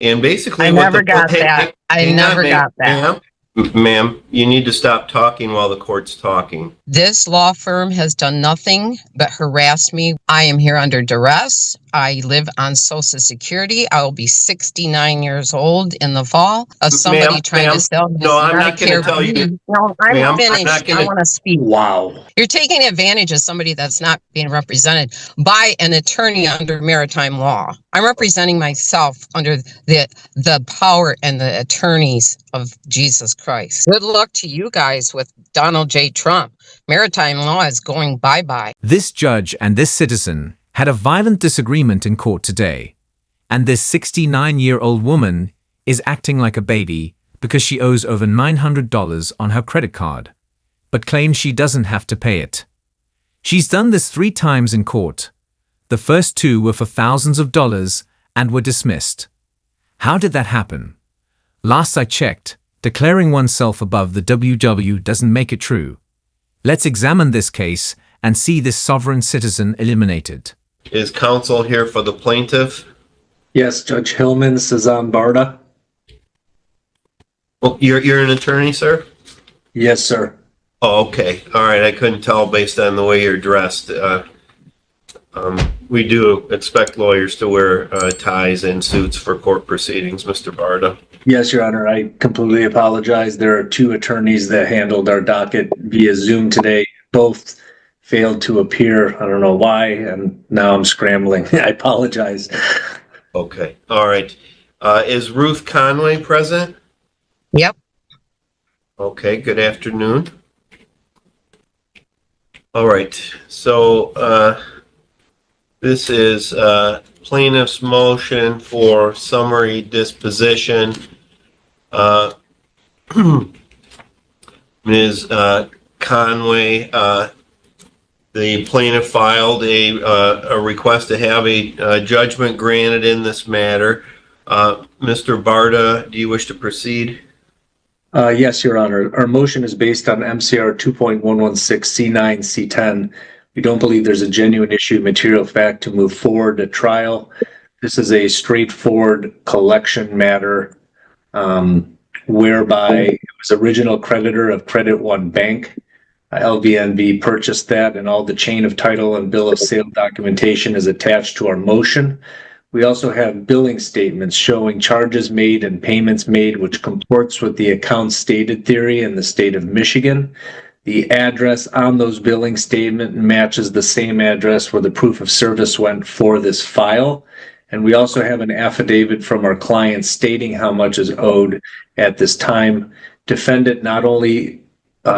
And basically I what never the got that. I hang never on, got that. ma'am. Ma'am, you need to stop talking while the court's talking. This law firm has done nothing but harass me. I am here under duress. I live on Social Security. I will be 69 years old in the fall. Of somebody trying to sell me no, I'm not going to Medicare. tell you. No, I'm Ma'am, I'm finished. not gonna- I want to speak. Wow. You're taking advantage of somebody that's not being represented by an attorney under maritime law. I'm representing myself under the power and the attorneys of Jesus Christ. Good luck to you guys with Donald J. Trump. Maritime law is going bye-bye. This judge and this citizen had a violent disagreement in court today, and this 69-year-old woman is acting like a baby because she owes over $900 on her credit card, but claims she doesn't have to pay it. She's done this 3 times in court. The first 2 were for thousands of dollars and were dismissed. How did that happen? Last I checked, declaring oneself above the WW doesn't make it true. Let's examine this case and see this sovereign citizen eliminated. Is counsel here for the plaintiff? Yes, Judge Hillman, Cezanne Barda. Well, you're an attorney, sir? Yes, sir. Oh, okay. All right. I couldn't tell based on the way you're dressed. We do expect lawyers to wear ties and suits for court proceedings, Mr. Barda. Yes, Your Honor, I completely apologize. There are 2 attorneys that handled our docket via Zoom today. Both failed to appear. I don't know why, and now I'm scrambling. I apologize. Okay. All right. Is Ruth Conway present? Yep. Okay. Good afternoon. All right. So this is plaintiff's motion for summary disposition. Ms. Conway, the plaintiff filed a request to have a judgment granted in this matter. Mr. Barda, do you wish to proceed? Yes, Your Honor. Our motion is based on MCR 2.116 C9 C10. We don't believe there's a genuine issue of material fact to move forward to trial. This is a straightforward collection matter whereby it was original creditor of Credit One Bank. LVNB purchased that, and all the chain of title and bill of sale documentation is attached to our motion. We also have billing statements showing charges made and payments made, which comports with the account stated theory in the state of Michigan. The address on those billing statement matches the same address where the proof of service went for this file. And we also have an affidavit from our client stating how much is owed at this time. Defendant not only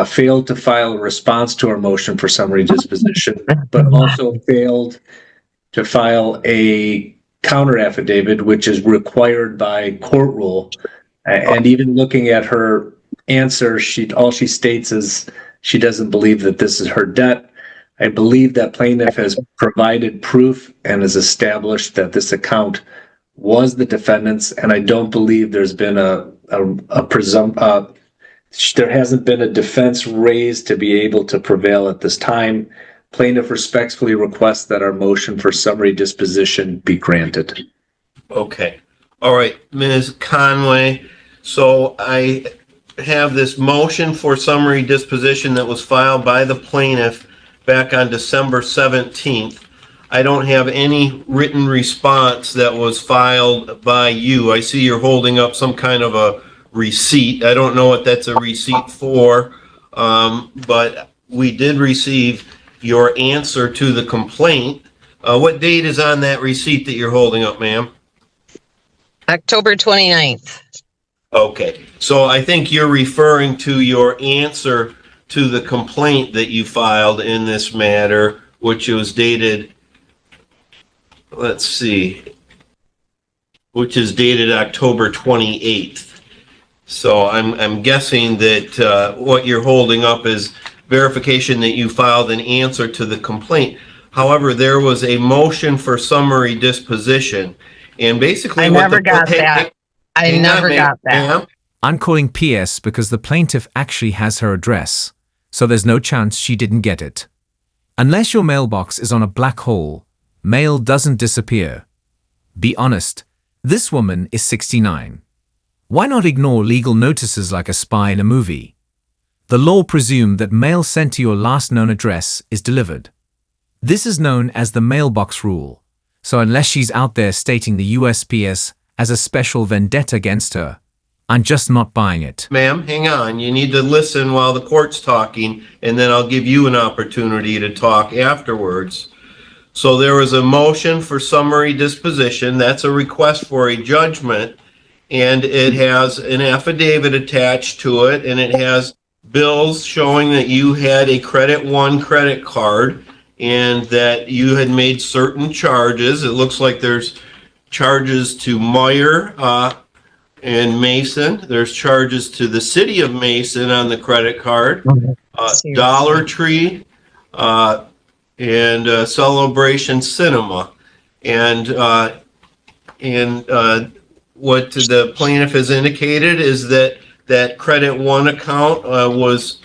failed to file a response to our motion for summary disposition, but also failed to file a counter affidavit, which is required by court rule. And even looking at her answer, all she states is she doesn't believe that this is her debt. I believe that plaintiff has provided proof and has established that this account was the defendant's, and I don't believe there's been there hasn't been a defense raised to be able to prevail at this time. Plaintiff respectfully requests that our motion for summary disposition be granted. Okay. All right, Ms. Conway. So I have this motion for summary disposition that was filed by the plaintiff back on December 17th. I don't have any written response that was filed by you. I see you're holding up some kind of a receipt. I don't know what that's a receipt for, but we did receive your answer to the complaint. What date is on that receipt that you're holding up, ma'am? October 29th. Okay, so I think you're referring to your answer to the complaint that you filed in this matter, which was dated, let's see, which is dated October 28th. So I'm guessing that what you're holding up is verification that you filed an answer to the complaint. However, there was a motion for summary disposition, and basically I never got that. I never got that. I'm calling PS because the plaintiff actually has her address, so there's no chance she didn't get it. Unless your mailbox is on a black hole, mail doesn't disappear. Be honest, This woman is 69. Why not ignore legal notices like a spy in a movie? The law presumes that mail sent to your last known address is delivered. This is known as the mailbox rule. So unless she's out there stating the USPS has a special vendetta against her, I'm just not buying it. Ma'am, hang on. You need to listen while the court's talking, and then I'll give you an opportunity to talk afterwards. So there was a motion for summary disposition. That's a request for a judgment, and it has an affidavit attached to it, and it has bills showing that you had a Credit One credit card and that you had made certain charges. It looks like there's charges to Meyer, and Mason. There's charges to the city of Mason on the credit card, Dollar Tree, and Celebration Cinema. And what the plaintiff has indicated is that that Credit One account was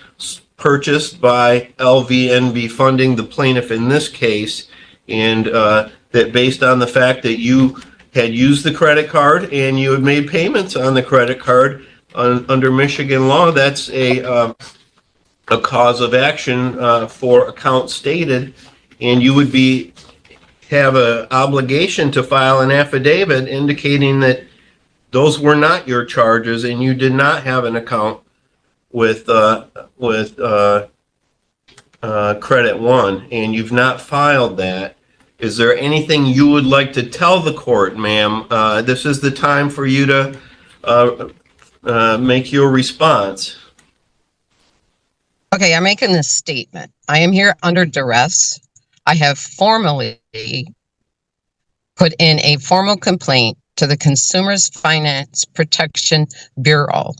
purchased by LVNV funding, the plaintiff in this case, and that based on the fact that you had used the credit card and you had made payments on the credit card under Michigan law, that's a cause of action for account stated, and you would have an obligation to file an affidavit indicating that those were not your charges and you did not have an account with Credit One, and you've not filed that. Is there anything you would like to tell the court, ma'am? This is the time for you to make your response. Okay, I'm making this statement. I am here under duress. I have formally put in a formal complaint to the Consumers Finance Protection Bureau.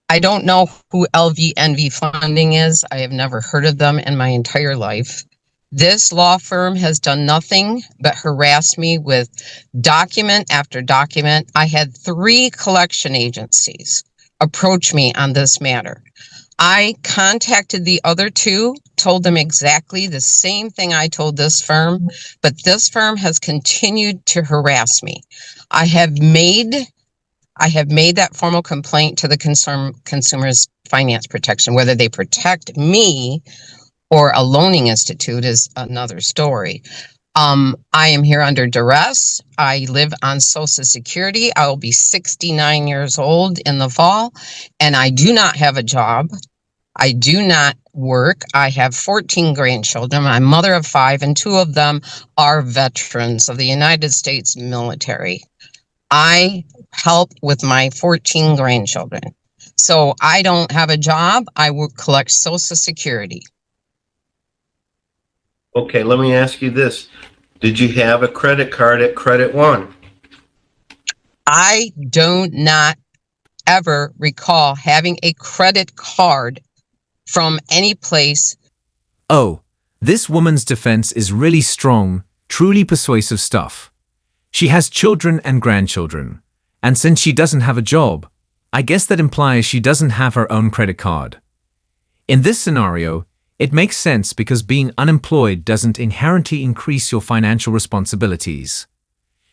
I don't know who LVNV Funding is. I have never heard of them in my entire life. This law firm has done nothing but harass me with document after document. I had 3 collection agencies approach me on this matter. I contacted the other 2, told them exactly the same thing I told this firm, but this firm has continued to harass me. I have made that formal complaint to the Consumers Finance Protection. Whether they protect me or a loaning institute is another story. I am here under duress. I live on Social Security. I will be 69 years old in the fall, and I do not have a job. I do not work. I have 14 grandchildren. I'm a mother of 5, and 2 of them are veterans of the United States military. I help with my 14 grandchildren. So I don't have a job. I will collect Social Security. Okay, let me ask you this. Did you have a credit card at Credit One? I do not ever recall having a credit card from any place. Oh, this woman's defense is really strong, truly persuasive stuff. She has children and grandchildren, and since she doesn't have a job, I guess that implies she doesn't have her own credit card. In this scenario, it makes sense because being unemployed doesn't inherently increase your financial responsibilities.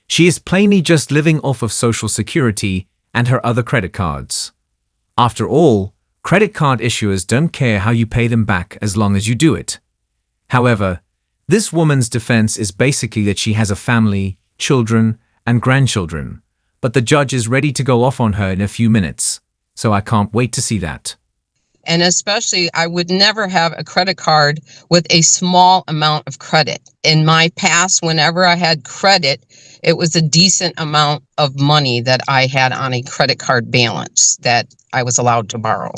She is plainly just living off of Social Security and her other credit cards. After all, credit card issuers don't care how you pay them back as long as you do it. However, this woman's defense is basically that she has a family, children, and grandchildren, but the judge is ready to go off on her in a few minutes, so I can't wait to see that. And especially, I would never have a credit card with a small amount of credit. In my past, whenever I had credit, it was a decent amount of money that I had on a credit card balance that I was allowed to borrow.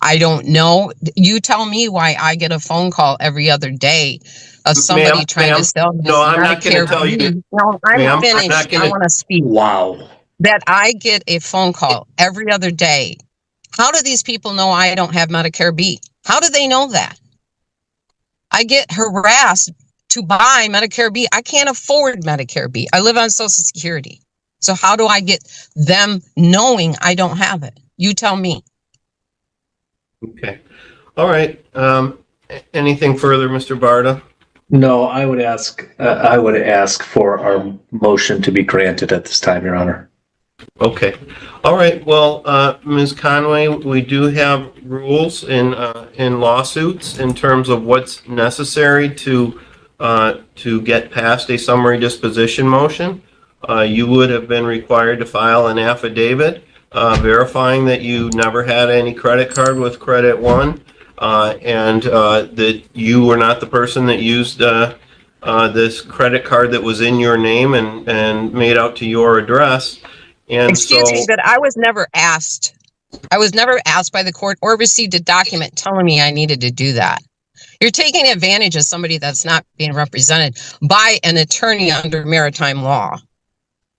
I don't know. You tell me why I get a phone call every other day of somebody trying to sell me. No, I'm not going to tell you. No, I'm finished. I want to speak. Wow. That I get a phone call every other day. How do these people know I don't have Medicare B? How do they know that? I get harassed to buy Medicare B. I can't afford Medicare B. I live on Social Security. So how do I get them knowing I don't have it? You tell me. Okay. All right. Anything further, Mr. Barta? No, I would ask for our motion to be granted at this time, Your Honor. Okay. All right. Well, Ms. Conway, we do have rules in lawsuits in terms of what's necessary to get past a summary disposition motion. You would have been required to file an affidavit verifying that you never had any credit card with Credit One, and that you were not the person that used this credit card that was in your name and made out to your address. And Excuse so, me, but I was never asked. I was never asked by the court or received a document telling me I needed to do that. You're taking advantage of somebody that's not being represented by an attorney under maritime law.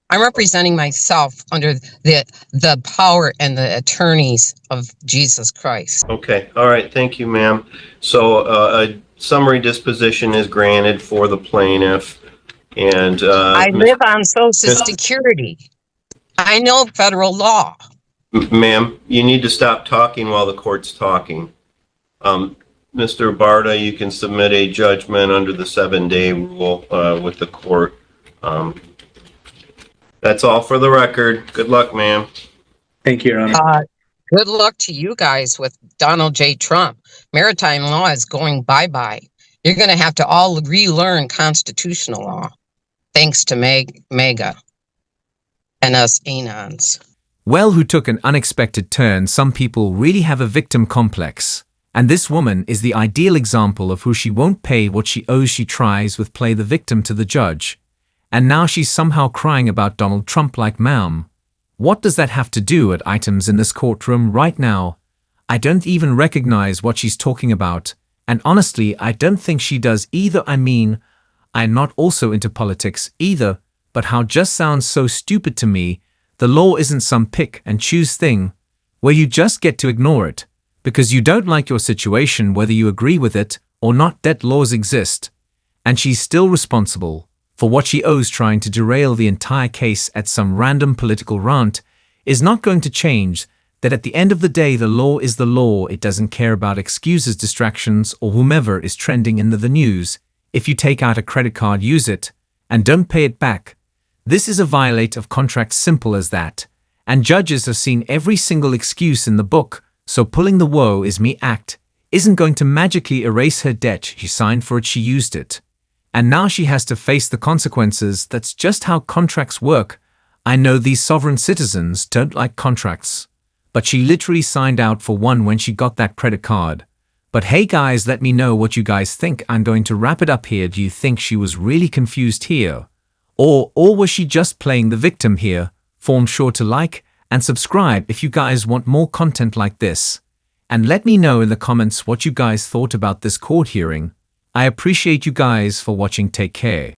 I'm representing myself under the power and the attorneys of Jesus Christ. okay, all right, thank you, ma'am. So a summary disposition is granted for the plaintiff, and I live on Social Security. I know federal law. ma'am, you need to stop talking while the court's talking. Mr. Barta, you can submit a judgment under the 7-day rule with the court. That's all for the record. Good luck, ma'am. Thank you, Your Honor. Good luck to you guys with Donald J. Trump. Maritime law is going bye-bye. You're going to have to all relearn constitutional law, thanks to MEGA and us anons. Well, who took an unexpected turn, some people really have a victim complex. And this woman is the ideal example of who she won't pay what she owes. She tries with play the victim to the judge. And now she's somehow crying about Donald Trump like, ma'am, what does that have to do at items in this courtroom right now? I don't even recognize what she's talking about. And honestly, I don't think she does either. I mean, I'm not also into politics either, but how just sounds so stupid to me. The law isn't some pick and choose thing where you just get to ignore it because you don't like your situation, whether you agree with it or not. That laws exist, and she's still responsible for what she owes. Trying to derail the entire case at some random political rant is not going to change that. At the end of the day, the law is the law. It doesn't care about excuses, distractions, or whomever is trending in the news. If you take out a credit card, use it, and don't pay it back, this is a violate of contract, simple as that. And judges have seen every single excuse in the book, so pulling the woe is me act isn't going to magically erase her debt. She signed for it, she used it. And now she has to face the consequences. That's just how contracts work. I know these sovereign citizens don't like contracts, but she literally signed out for one when she got that credit card. But hey guys, let me know what you guys think. I'm going to wrap it up here. Do you think she was really confused here? Or was she just playing the victim here? Form sure to like and subscribe if you guys want more content like this. And let me know in the comments what you guys thought about this court hearing. I appreciate you guys for watching. Take care.